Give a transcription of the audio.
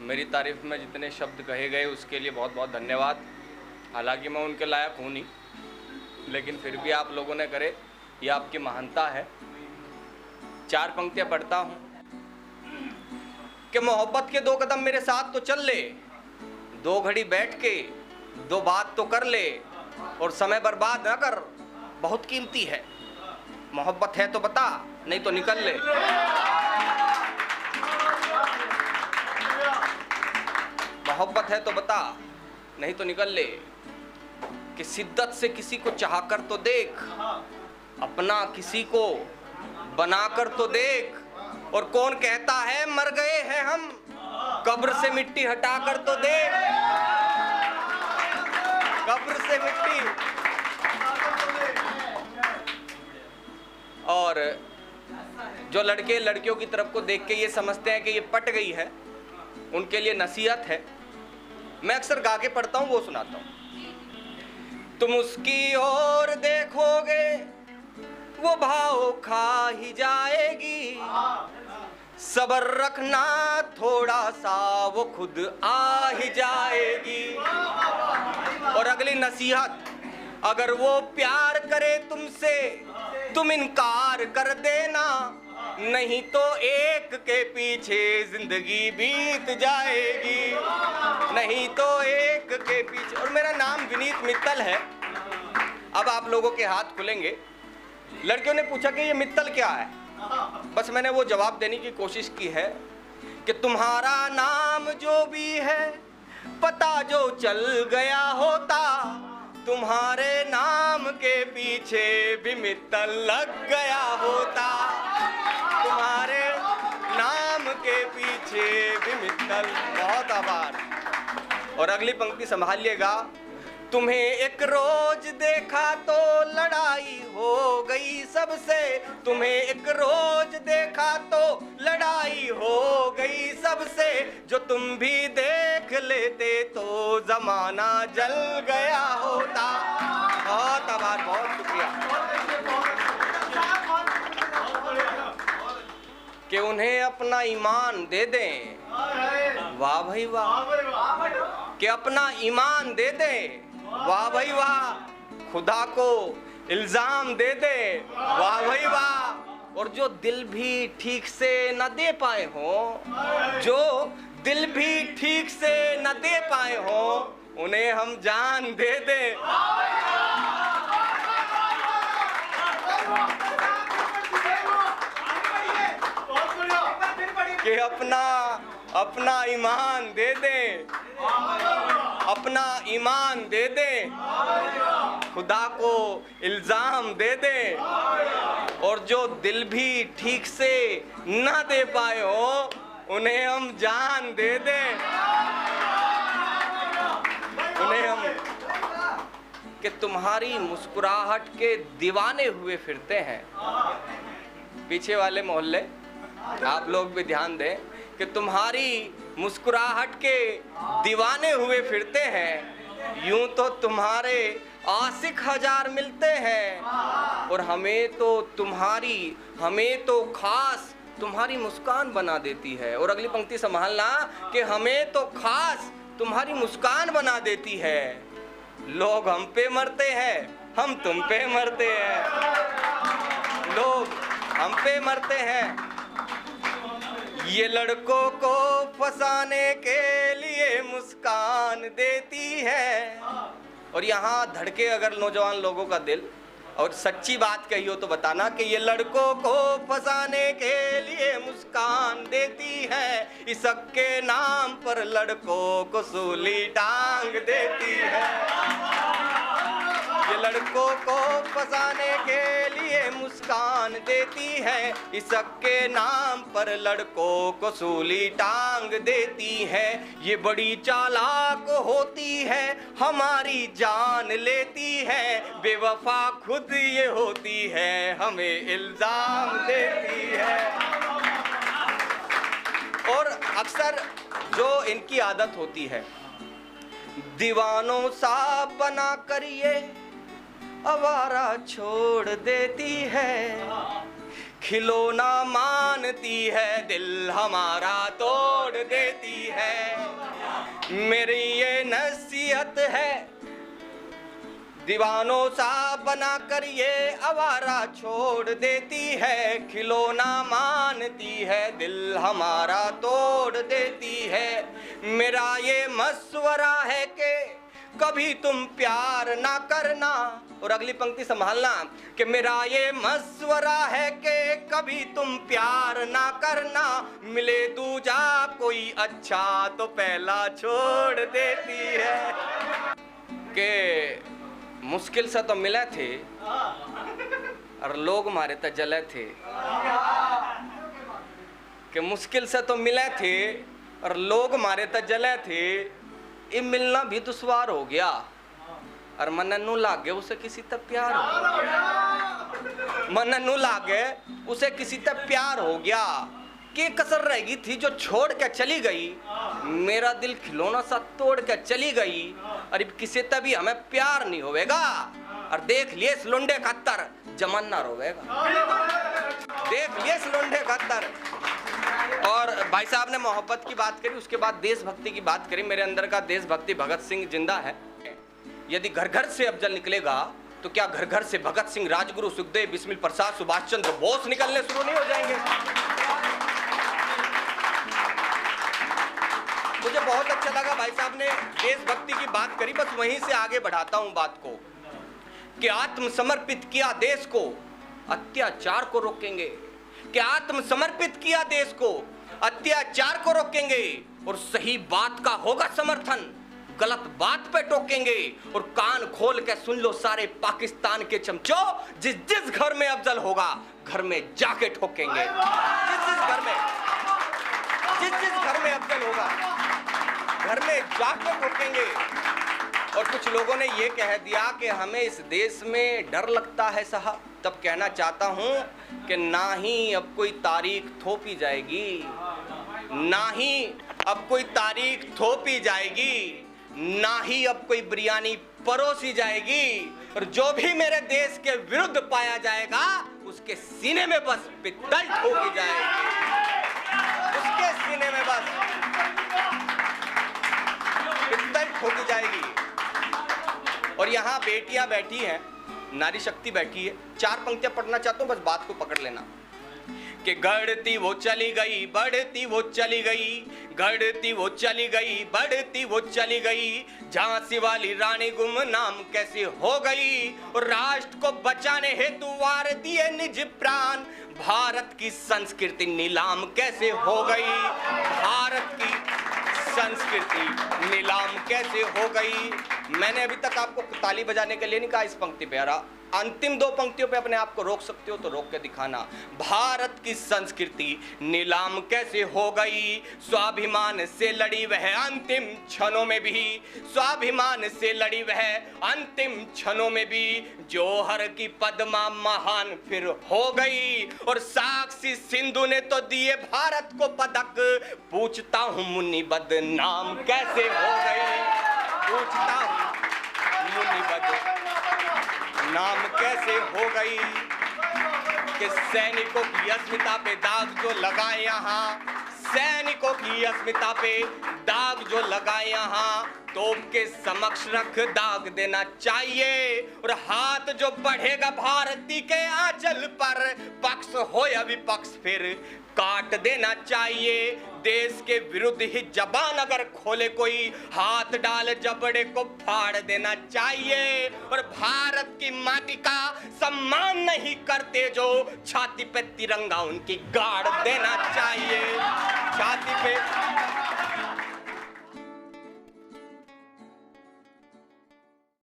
मेरी तारीफ़ में जितने शब्द कहे गए उसके लिए बहुत बहुत धन्यवाद। हालांकि मैं उनके लायक हूँ नहीं, लेकिन फिर भी आप लोगों ने करे, ये आपकी महानता है। 4 पंक्तियाँ पढ़ता हूँ कि मोहब्बत के 2 कदम मेरे साथ तो चल ले, 2 घड़ी बैठ के 2 बात तो कर ले, और समय बर्बाद ना कर, बहुत कीमती है। मोहब्बत है तो बता, नहीं तो निकल ले। मोहब्बत है तो बता, नहीं तो निकल ले। कि शिद्दत से किसी को चाह कर तो देख, अपना किसी को बनाकर तो देख। और कौन कहता है मर गए हैं हम, कब्र से मिट्टी हटाकर तो देख। कब्र से मिट्टी। और जो लड़के लड़कियों की तरफ को देख के ये समझते हैं कि ये पट गई है, उनके लिए नसीहत है। मैं अक्सर गा के पढ़ता हूँ, वो सुनाता हूँ। तुम उसकी ओर देखोगे वो भाव खा ही जाएगी, सब्र रखना थोड़ा सा वो खुद आ ही जाएगी। और अगली नसीहत, अगर वो प्यार करे तुमसे तुम इनकार कर देना, नहीं तो एक के पीछे जिंदगी बीत जाएगी। नहीं तो एक के पीछे। और मेरा नाम विनीत मित्तल है। अब आप लोगों के हाथ खुलेंगे। लड़कियों ने पूछा कि ये मित्तल क्या है, बस मैंने वो जवाब देने की कोशिश की है कि तुम्हारा नाम जो भी है, पता जो चल गया होता, तुम्हारे नाम के पीछे भी मित्तल लग गया होता। तुम्हारे नाम के पीछे भी मित्तल। बहुत आभार। और अगली पंक्ति संभालिएगा। तुम्हें एक रोज देखा तो लड़ाई हो गई सबसे, तुम्हें एक रोज देखा तो लड़ाई हो गई सबसे, जो तुम भी देख लेते तो जमाना जल गया होता। बहुत आभार, बहुत शुक्रिया। कि उन्हें अपना ईमान दे दें। वाह भाई वाह। कि अपना ईमान दे दें। वाह भाई वाह। खुदा को इल्जाम दे दे। वाह भाई वाह। और जो दिल भी ठीक से न दे पाए हो, जो दिल भी ठीक से न दे पाए हो, उन्हें हम जान दे दे। कि अपना ईमान दे दे, अपना ईमान दे दे, खुदा को इल्जाम दे दे। और जो दिल भी ठीक से ना दे पाए हो, उन्हें हम जान दे दे। उन्हें हम कि तुम्हारी मुस्कुराहट के दीवाने हुए फिरते हैं। पीछे वाले मोहल्ले आप लोग भी ध्यान दें कि तुम्हारी मुस्कुराहट के दीवाने हुए फिरते हैं। यूं तो तुम्हारे आशिक हजार मिलते हैं, और हमें तो खास तुम्हारी मुस्कान बना देती है। और अगली पंक्ति संभालना कि हमें तो खास तुम्हारी मुस्कान बना देती है। लोग हम पे मरते हैं, हम तुम पे मरते हैं। लोग हम पे मरते हैं। ये लड़कों को फंसाने के लिए मुस्कान देती है। और यहाँ धड़के अगर नौजवान लोगों का दिल, और सच्ची बात कही हो तो बताना कि ये लड़कों को फंसाने के लिए मुस्कान देती है, इश्क के नाम पर लड़कों को सूली टांग देती है। ये लड़कों को फंसाने के लिए मुस्कान देती है, इश्क के नाम पर लड़कों को सूली टांग देती है। ये बड़ी चालाक होती है, हमारी जान लेती है, बेवफा खुद ये होती है, हमें इल्जाम देती है। और अक्सर जो इनकी आदत होती है, दीवानों सा बना कर ये आवारा छोड़ देती है, खिलौना मानती है, दिल हमारा तोड़ देती है। मेरी ये नसीहत है, दीवानों सा बनाकर ये आवारा छोड़ देती है, खिलौना मानती है, दिल हमारा तोड़ देती है। मेरा ये मशवरा है कि कभी तुम प्यार ना करना, और अगली पंक्ति संभालना, कि मेरा ये मशवरा है कि कभी तुम प्यार ना करना, मिले दूजा कोई अच्छा तो पहला छोड़ देती है। के मुश्किल से तो मिले थे और लोग मारे तो जले थे, कि मुश्किल से तो मिले थे और लोग मारे तो जले थे, ये मिलना भी दुश्वार हो गया, और मन नू लागे उसे किसी तक प्यार हो गया, मन नू लागे उसे किसी तक प्यार हो गया। कि कसर रहेगी थी जो छोड़ के चली गई, मेरा दिल खिलौना सा तोड़ के चली गई, और किसी तभी हमें प्यार नहीं होवेगा, और देख लिए इस लुंडे का तर जमाना रोवेगा, देख लिए इस लुंडे का तर। और भाई साहब ने मोहब्बत की बात करी, उसके बाद देशभक्ति की बात करी। मेरे अंदर का देशभक्ति भगत सिंह जिंदा है। यदि घर घर से अफजल निकलेगा तो क्या घर घर से भगत सिंह, राजगुरु, सुखदेव, बिस्मिल प्रसाद, सुभाष चंद्र बोस निकलने शुरू नहीं हो जाएंगे? मुझे बहुत अच्छा लगा भाई साहब ने देशभक्ति की बात करी, बस वहीं से आगे बढ़ाता हूं बात को, कि आत्मसमर्पित किया देश को, अत्याचार को रोकेंगे, कि आत्मसमर्पित किया देश को, अत्याचार को रोकेंगे, और सही बात का होगा समर्थन, गलत बात पे टोकेंगे, और कान खोल के सुन लो सारे पाकिस्तान के चमचों, जिस जिस घर में अफजल होगा घर में जाके ठोकेंगे, जिस जिस घर में अफजल होगा घर में जाके ठोकेंगे। और कुछ लोगों ने ये कह दिया कि हमें इस देश में डर लगता है साहब, तब कहना चाहता हूं कि ना ही अब कोई तारीख थोपी जाएगी, ना ही अब कोई तारीख थोपी जाएगी, ना ही अब कोई बिरयानी परोसी जाएगी, और जो भी मेरे देश के विरुद्ध पाया जाएगा उसके सीने में बस पित्तल ठोकी जाएगी, उसके सीने में बस पित्तल ठोकी जाएगी। और यहाँ बेटियां बैठी हैं, नारी शक्ति बैठी है, 4 पंक्तियां पढ़ना चाहता हूँ, बस बात को पकड़ लेना। कि गढ़ती वो चली गई, बढ़ती वो चली गई, गढ़ती वो चली गई, बढ़ती वो चली गई, झांसी वाली रानी गुमनाम कैसे हो गई, और राष्ट्र को बचाने हेतु वार दिए निज प्राण, भारत की संस्कृति नीलाम कैसे हो गई, भारत की संस्कृति नीलाम कैसे हो गई। मैंने अभी तक आपको ताली बजाने के लिए नहीं कहा इस पंक्ति पे, अंतिम 2 पंक्तियों पे अपने आप को रोक सकते हो तो रोक के दिखाना। भारत की संस्कृति नीलाम कैसे हो गई, स्वाभिमान से लड़ी वह अंतिम क्षणों में भी, स्वाभिमान से लड़ी वह अंतिम क्षणों में भी, जौहर की पद्मा महान फिर हो गई, और साक्षी सिंधु ने तो दिए भारत को पदक, पूछता हूँ मुन्नी बदनाम कैसे हो गई, पूछता हूँ मुन्नी बदनाम कैसे हो गई। कि सैनिकों की अस्मिता पे दाग जो लगाए यहाँ, सैनिकों की अस्मिता पे दाग जो लगाए यहाँ, तोप के समक्ष रख दाग देना चाहिए, और हाथ जो बढ़ेगा भारती के आंचल पर, पक्ष हो या विपक्ष फिर काट देना चाहिए। देश के विरुद्ध ही जबान अगर खोले कोई, हाथ डाल जबड़े को फाड़ देना चाहिए, और भारत की माटी का सम्मान नहीं करते जो, छाती पे तिरंगा उनकी गाड़ देना चाहिए।